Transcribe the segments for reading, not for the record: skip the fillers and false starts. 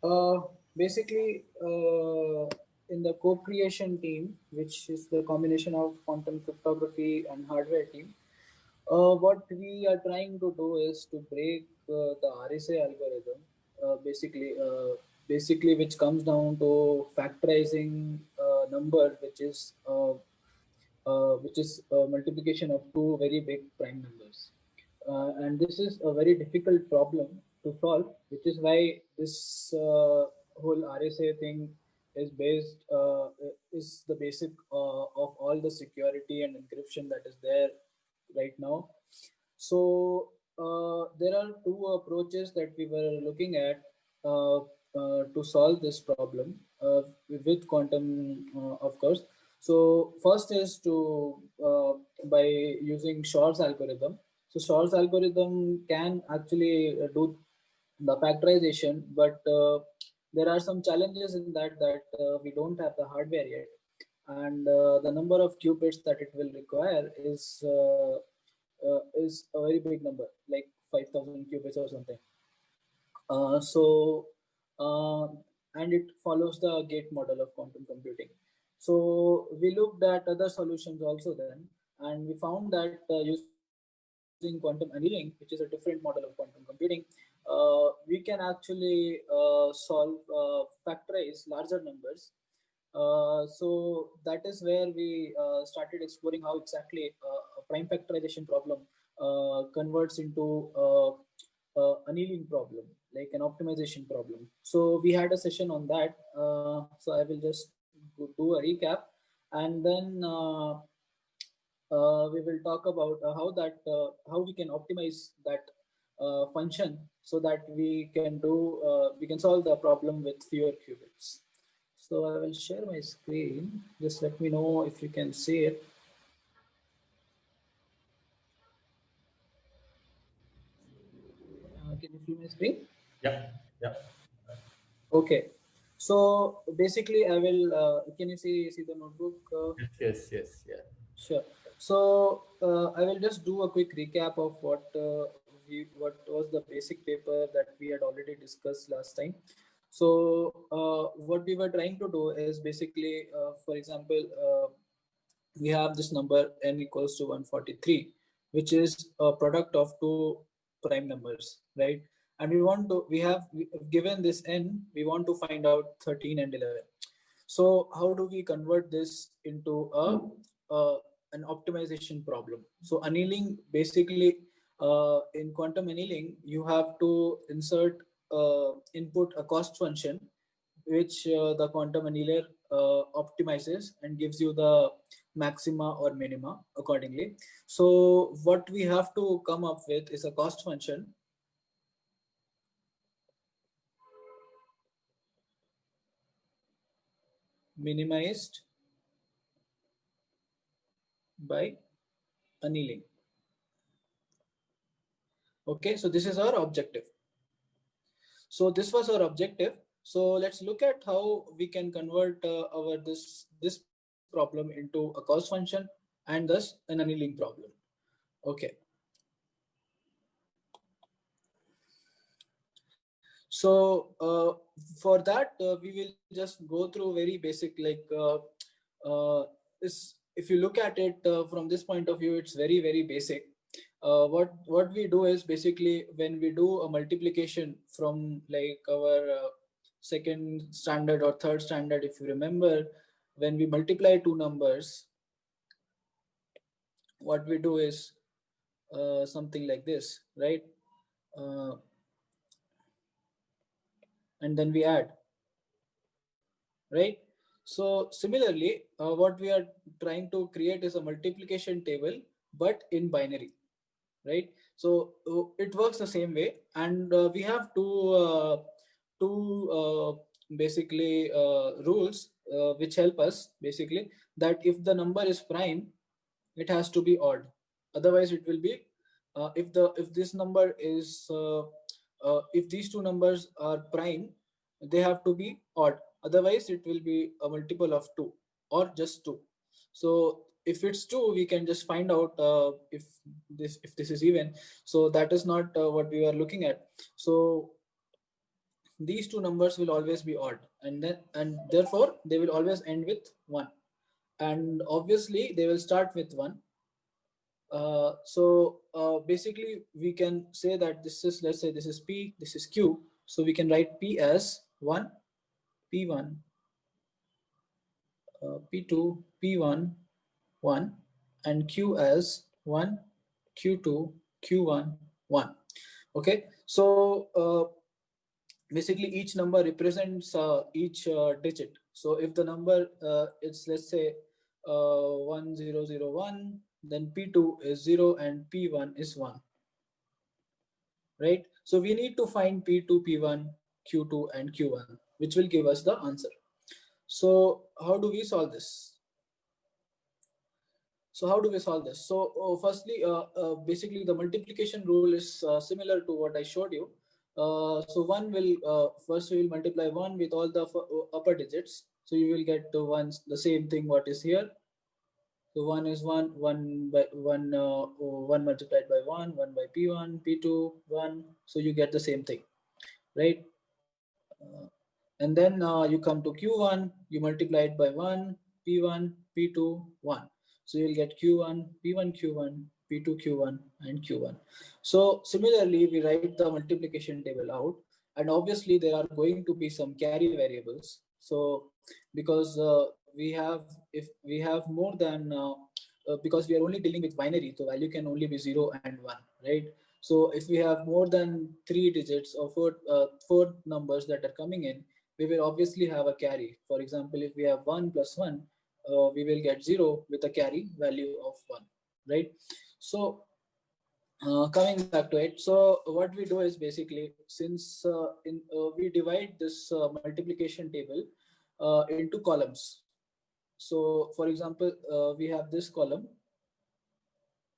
Uh, Basically, in the co-creation team, which is the combination of quantum cryptography and hardware team, what we are trying to do is to break the RSA algorithm, basically which comes down to factorizing a number which is a multiplication of two very big prime numbers. And this is a very difficult problem to solve, which is why this whole RSA thing is is the basic of all the security and encryption that is there right now. So there are two approaches that we were looking at to solve this problem with quantum, of course. So first is to by using Shor's algorithm. So Shor's algorithm can actually do the factorization, but there are some challenges in that we don't have the hardware yet, and the number of qubits that it will require is a very big number, like 5,000 qubits or something. So and it follows the gate model of quantum computing. So we looked at other solutions also then, and we found that using quantum annealing, which is a different model of quantum computing, we can actually factorize larger numbers. So that is where we started exploring how exactly a prime factorization problem converts into annealing problem, like an optimization problem. So we had a session on that. So I will just do a recap, and then we will talk about how we can optimize that function so that we can solve the problem with fewer qubits. So I will share my screen. Just let me know if you can see it. Can you see my screen? Yeah, yeah. Okay. So basically, I will. Can you see the notebook? Yes, yeah. Sure. So I will just do a quick recap of what was the basic paper that we had already discussed last time. So what we were trying to do is basically, for example, we have this number n equals to 143, which is a product of two prime numbers, right? And given this n, we want to find out 13 and 11. So how do we convert this into an optimization problem? So annealing, basically, in quantum annealing, you have to input a cost function, which the quantum annealer optimizes and gives you the maxima or minima accordingly. So what we have to come up with is a cost function minimized by annealing. Okay, so this is our objective. So this was our objective. So let's look at how we can convert our this problem into a cost function and thus an annealing problem. Okay. So for that, we will just go through very basic, if you look at it from this point of view, it's very basic. What we do is basically when we do a multiplication from like our second standard or third standard, if you remember, when we multiply two numbers, what we do is something like this, right? Uh, and then we add, right? So similarly, what we are trying to create is a multiplication table, but in binary, right? So it works the same way, and we have two basically rules which help us basically, that if the number is prime, it has to be odd. Otherwise, it will be if this number is if these two numbers are prime, they have to be odd. Otherwise, it will be a multiple of 2 or just 2. So if it's 2, we can just find out if this is even. So that is not what we are looking at. So these two numbers will always be odd, and therefore they will always end with 1, and obviously they will start with 1. Basically we can say that this is, let's say this is P, this is Q, so we can write P as 1, P1, P2, P1, 1, and Q as 1, Q2, Q1, 1. Okay, so basically each number represents each digit. So if the number is, let's say 1001, then P2 is 0 and P1 is 1, right? So we need to find P2, P1, Q2 and Q1, which will give us the answer. So how do we solve this? So firstly, basically the multiplication rule is similar to what I showed you. So one will first we will multiply 1 with all the upper digits. So you will get the same thing what is here. So 1 is 1, 1 by 1, 1 multiplied by 1, 1 by P1, P2, 1. So you get the same thing, right? And then you come to Q1, you multiply it by 1, P1, P2, 1. So you'll get Q1, P1, Q1, P2, Q1, and Q1. So similarly, we write the multiplication table out, and obviously there are going to be some carry variables. So because if we have more than, because we are only dealing with binary, so value can only be 0 and 1, right? So if we have more than 3 digits or four numbers that are coming in, we will obviously have a carry. For example, if we have 1 plus 1, we will get 0 with a carry value of 1, right? So coming back to it, so what we do is basically, since we divide this multiplication table into columns. So for example, we have this column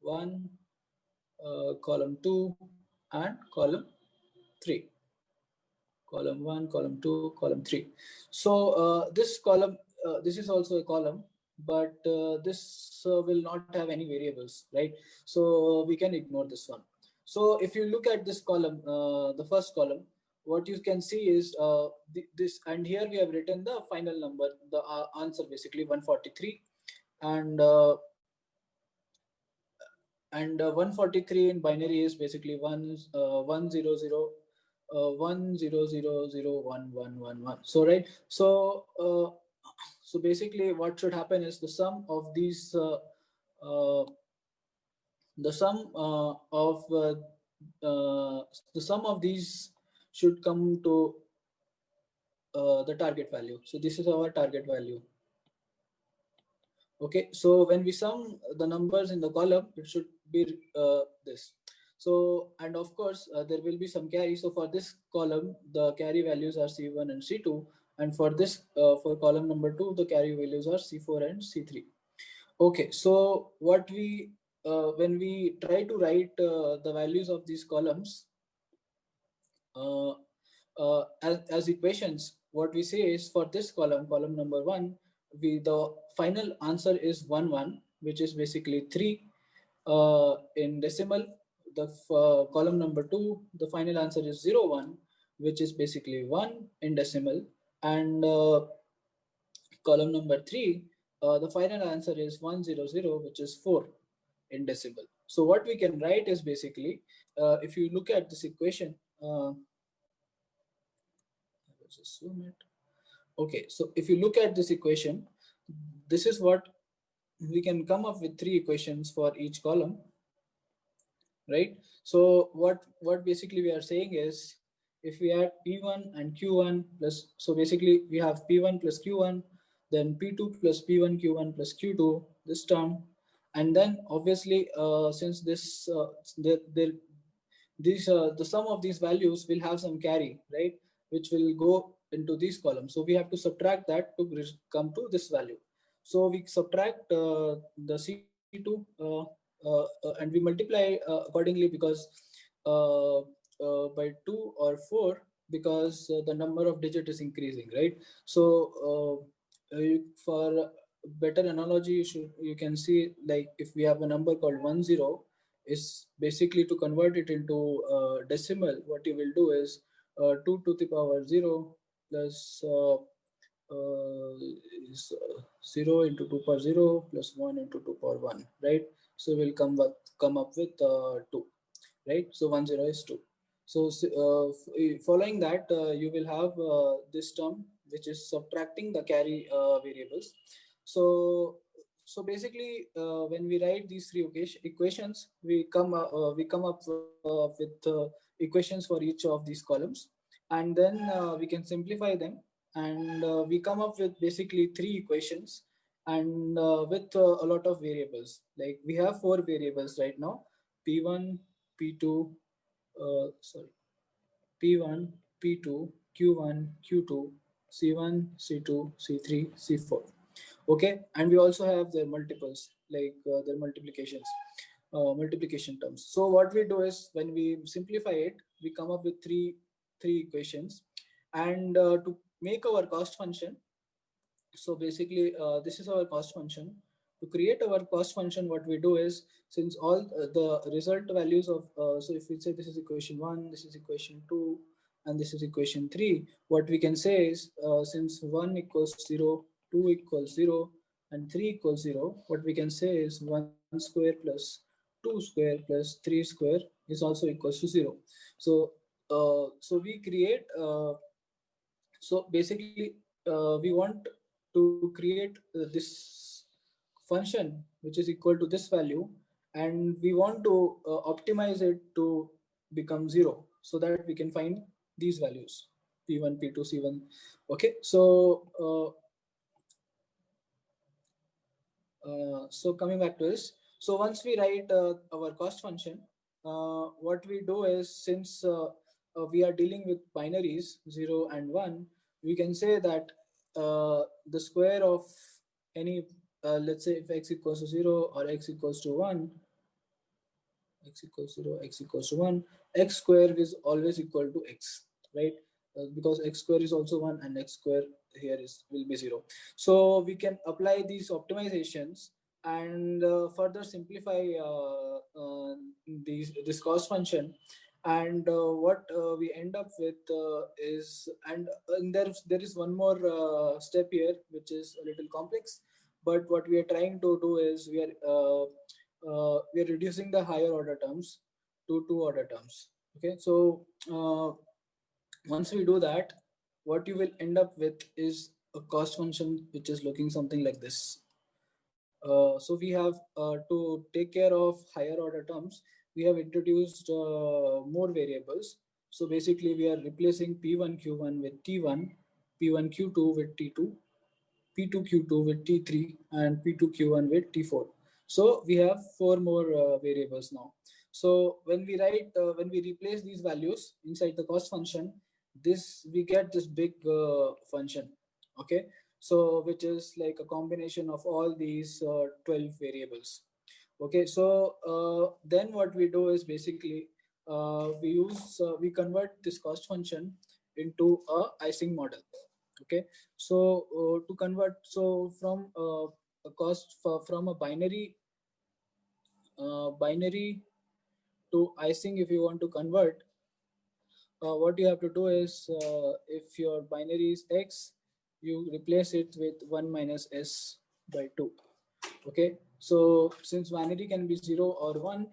1, column 2, and column 3. Column 1, column 2, column 3. So this column, this is also a column, but this will not have any variables, right? So we can ignore this one. So if you look at this column, the first column, what you can see is this, and here we have written the final number, the answer basically 143, and 143 in binary is basically 100 1000111. So right, so basically what should happen is the sum of these should come to the target value. So this is our target value. Okay, so when we sum the numbers in the column, it should be this. So, and of course, there will be some carry. So for this column, the carry values are C1 and C2. And for this, for column number 2, the carry values are C4 and C3. Okay, so what we, when we try to write the values of these columns as equations, what we say is for this column, column number 1, the final answer is 1 1, which is basically 3 in decimal. The column number 2, the final answer is 0 1, which is basically 1 in decimal. And column number 3, the final answer is 100, which is 4 in decimal. So what we can write is basically, if you look at this equation, just zoom it. Okay, so if you look at this equation, this is what we can come up with 3 equations for each column, right? So what basically we are saying is, if we add P1 and Q1 plus, so basically we have P1 plus Q1, then P2 plus P1 Q1 plus Q2, this term, and then obviously since this the sum of these values will have some carry, right, which will go into these columns. So we have to subtract that to come to this value. So we subtract the C2 and we multiply accordingly, because by 2 or 4, because the number of digit is increasing, right? So for better analogy, you can see, like, if we have a number called 10, is basically to convert it into decimal, what you will do is 2 to the power 0 plus is 0 into 2 power 0 plus 1 into 2 power 1, right? So we'll come up with 2, right? So 1 0 is 2. So following that, you will have this term which is subtracting the carry variables. So basically, when we write these three equations, we come up with equations for each of these columns, and then we can simplify them, and we come up with basically three equations, and with a lot of variables. Like we have four variables right now: p1, p2, sorry, p1, p2, q1, q2, c1, c2, c3, c4. Okay, and we also have their multiples, like their multiplication terms. So what we do is, when we simplify it, we come up with three equations, and to make our cost function. So basically, this is our cost function. To create our cost function, what we do is, since all the result values of, so if we say this is equation 1, this is equation 2, and this is equation 3, what we can say is, since 1 equals 0, 2 equals 0, and 3 equals 0, what we can say is 1 square plus 2 square plus 3 square is also equals to 0. So, so we create, so basically, we want to create this function which is equal to this value, and we want to optimize it to become 0, so that we can find these values: p1, p2, c1. Okay, so coming back to this, so once we write our cost function, what we do is, since we are dealing with binaries 0 and 1, we can say that the square of any, let's say if x equals to 0 or x equals to 1, x equals 0, x equals to 1, x square is always equal to x, right? Because x square is also 1, and x square here will be 0. So we can apply these optimizations, and further simplify this cost function. And what we end up with is, and there is one more step here which is a little complex, but what we are trying to do is, we are reducing the higher order terms to two order terms. Okay, so once we do that, what you will end up with is a cost function which is looking something like this. So we have, to take care of higher order terms, we have introduced more variables. So basically, we are replacing p1 q1 with t1, p1 q2 with t2, P2Q2 with T3, and P2Q1 with T4. So we have four more variables now. So when we replace these values inside the cost function, we get this big function. Okay, so which is like a combination of all these 12 variables. Okay, so then what we do is, basically, we convert this cost function into a Ising model. Okay, so to convert, so from a from a binary to Ising, if you want to convert, what you have to do is, if your binary is x, you replace it with 1 minus s by 2. Okay, so since binary can be 0 or 1,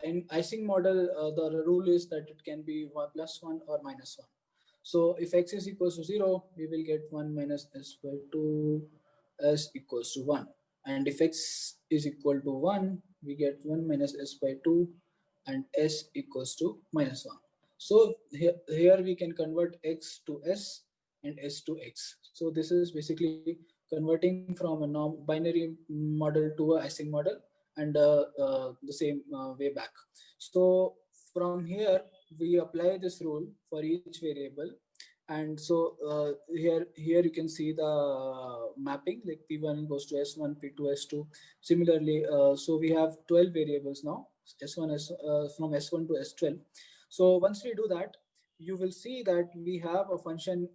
in Ising model, the rule is that it can be 1 plus 1 or minus 1. So if x is equals to 0, we will get 1 minus s by 2, s equals to 1. And if x is equal to 1, we get 1 minus s by 2, and s equals to minus 1. So here we can convert x to s and s to x. So this is basically converting from a binary model to a Ising model, and the same way back. So from here, we apply this rule for each variable. And so here you can see the mapping, like p1 goes to s1, p2 s2. Similarly, so we have 12 variables now, from s1 to s12. So once we do that, you will see that we have a function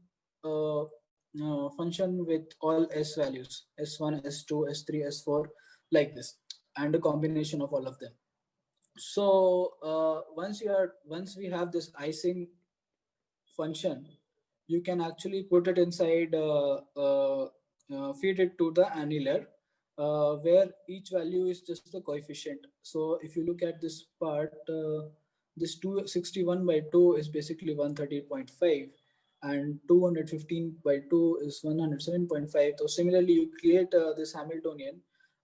with all s values: s1, s2, s3, s4, like this, and a combination of all of them. So once we have this Ising function, you can actually put it inside, feed it to the annular, where each value is just the coefficient. So if you look at this part, this 261 by 2 is basically 138.5, and 215 by 2 is 107.5. So similarly, you create this Hamiltonian,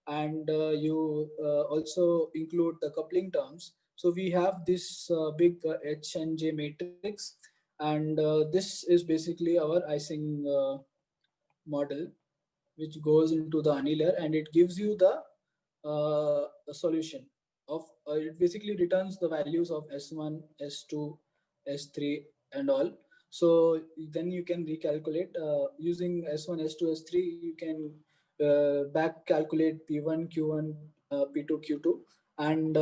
and you also include the coupling terms. So we have this big H and J matrix, and this is basically our Ising model, which goes into the annular, and it gives you the solution of, it basically returns the values of S1, S2, S3 and all. So then you can recalculate using S1, S2, S3. You can back calculate P1, Q1, P2, Q2, and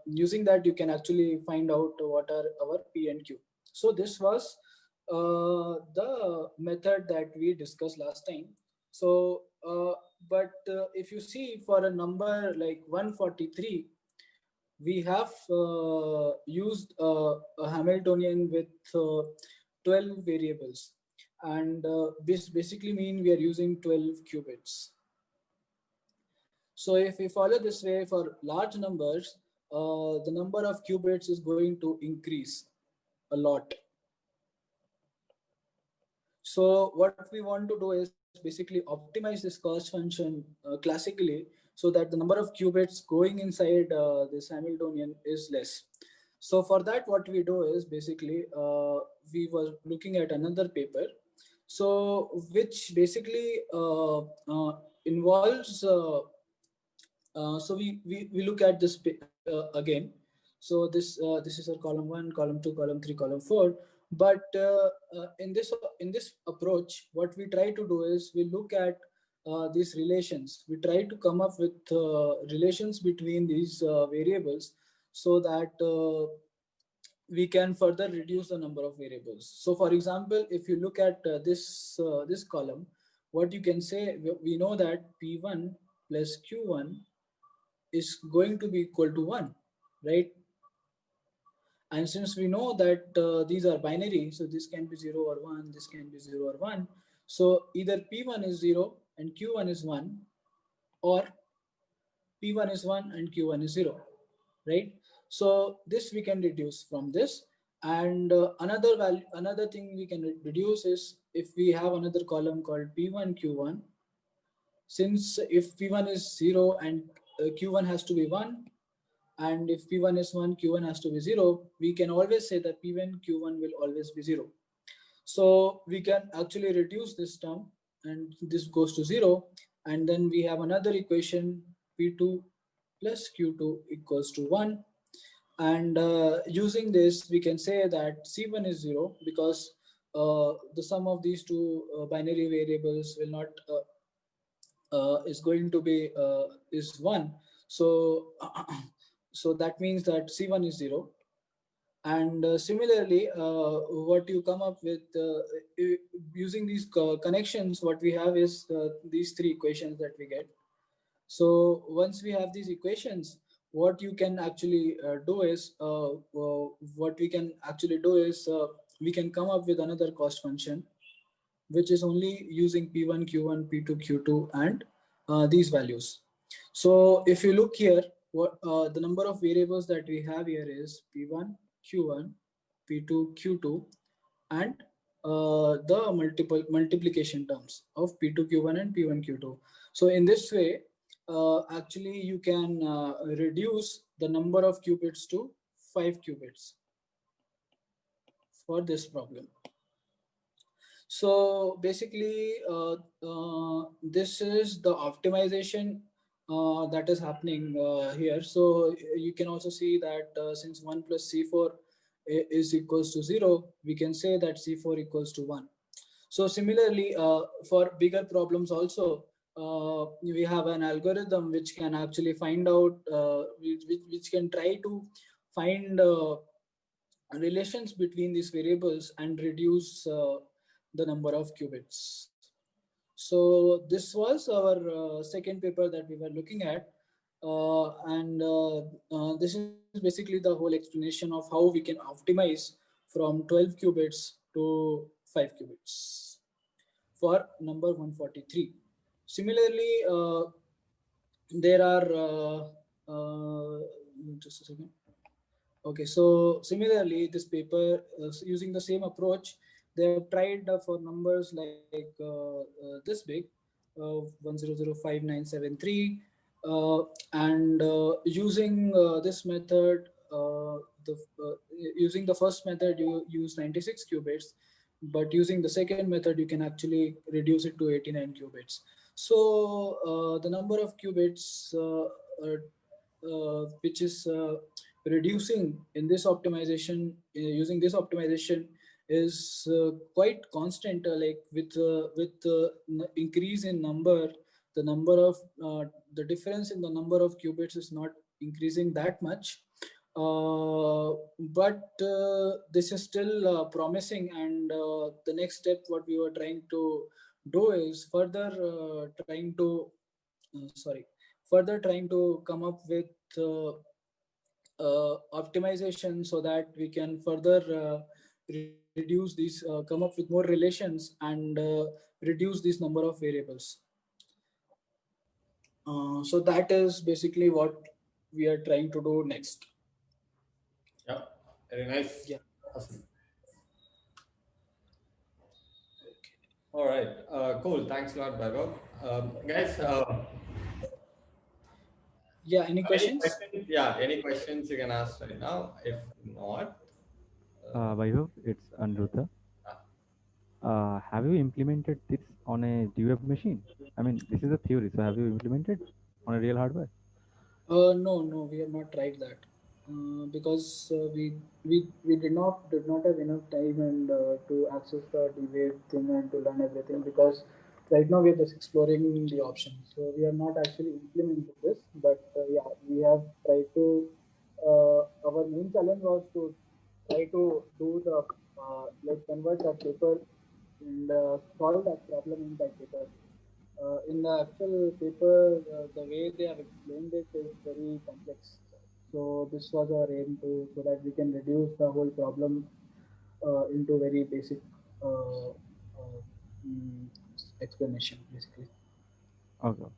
using that you can actually find out what are our P and Q. So this was the method that we discussed last time. So but if you see, for a number like 143, we have used a Hamiltonian with 12 variables, and this basically mean we are using 12 qubits. So if we follow this way for large numbers, the number of qubits is going to increase a lot. So what we want to do is basically optimize this cost function classically, so that the number of qubits going inside this Hamiltonian is less. So for that, what we do is basically we were looking at another paper, so which basically involves. So we look at this again. So this is our column 1, column 2, column 3, column 4. But in this approach, what we try to do is we look at these relations. We try to come up with relations between these variables, so that we can further reduce the number of variables. So for example, if you look at this column, what you can say, we know that P1 plus Q1 is going to be equal to 1, right? And since we know that these are binary, so this can be 0 or 1, this can be 0 or 1. So either P1 is 0 and Q1 is 1, or P1 is 1 and Q1 is 0, right? So this we can reduce from this. And another thing we can reduce is if we have another column called P1, Q1. Since if P1 is 0 and Q1 has to be 1, and if P1 is 1, Q1 has to be 0, we can always say that P1, Q1 will always be 0. So we can actually reduce this term, and this goes to 0. And then we have another equation, P2 plus Q2 equals to 1. And using this, we can say that C1 is 0, because the sum of these two binary variables will not is going to be is 1. So so that means that C1 is 0. And similarly, what you come up with using these connections, what we have is these three equations that we get. So once we have these equations, what you can actually do is we can come up with another cost function, which is only using P1, Q1, P2, Q2, and these values. So if you look here, what the number of variables that we have here is P1, Q1, P2, Q2, and the multiplication terms of P2, Q1 and P1, Q2. So in this way, actually you can reduce the number of qubits to 5 qubits for this problem. So basically, this is the optimization that is happening here. So you can also see that since 1 plus C4 is equals to 0, we can say that C4 equals to 1. So similarly, for bigger problems also, we have an algorithm which can actually find out, which can try to find relations between these variables and reduce the number of qubits. So this was our second paper that we were looking at, and this is basically the whole explanation of how we can optimize from 12 qubits to 5 qubits for number 143. Similarly, there are just a second. Okay, so similarly, this paper using the same approach, they have tried for numbers like this big, 1005973, and using this method, using the first method, you use 96 qubits, but using the second method, you can actually reduce it to 89 qubits. So the number of qubits which is reducing in this optimization, using this optimization, is quite constant, like with increase in number, the number of the difference in the number of qubits is not increasing that much, but this is still promising, and the next step what we were trying to do is further trying to come up with optimization so that we can further reduce these, come up with more relations and reduce this number of variables. So that is basically what we are trying to do next. Yeah, very nice. Yeah. Awesome. All right, cool. Thanks a lot, Bhairav. Guys, Yeah, any questions? Any questions you can ask right now. If not, Vaibhav, it's Anruta. Have you implemented this on a DWeb machine? I mean, this is a theory, so have you implemented on a real hardware? No, we have not tried that because we did not have enough time and to access the debate thing and to learn everything, because right now we are just exploring the options. So we have not actually implemented this, but yeah, we have tried to. Our main challenge was to try to do the like convert that paper and solve that problem in that paper. In the actual paper, the way they have explained it is very complex. So this was our aim to, so that we can reduce the whole problem into very basic uh, mm, explanation, basically. Okay.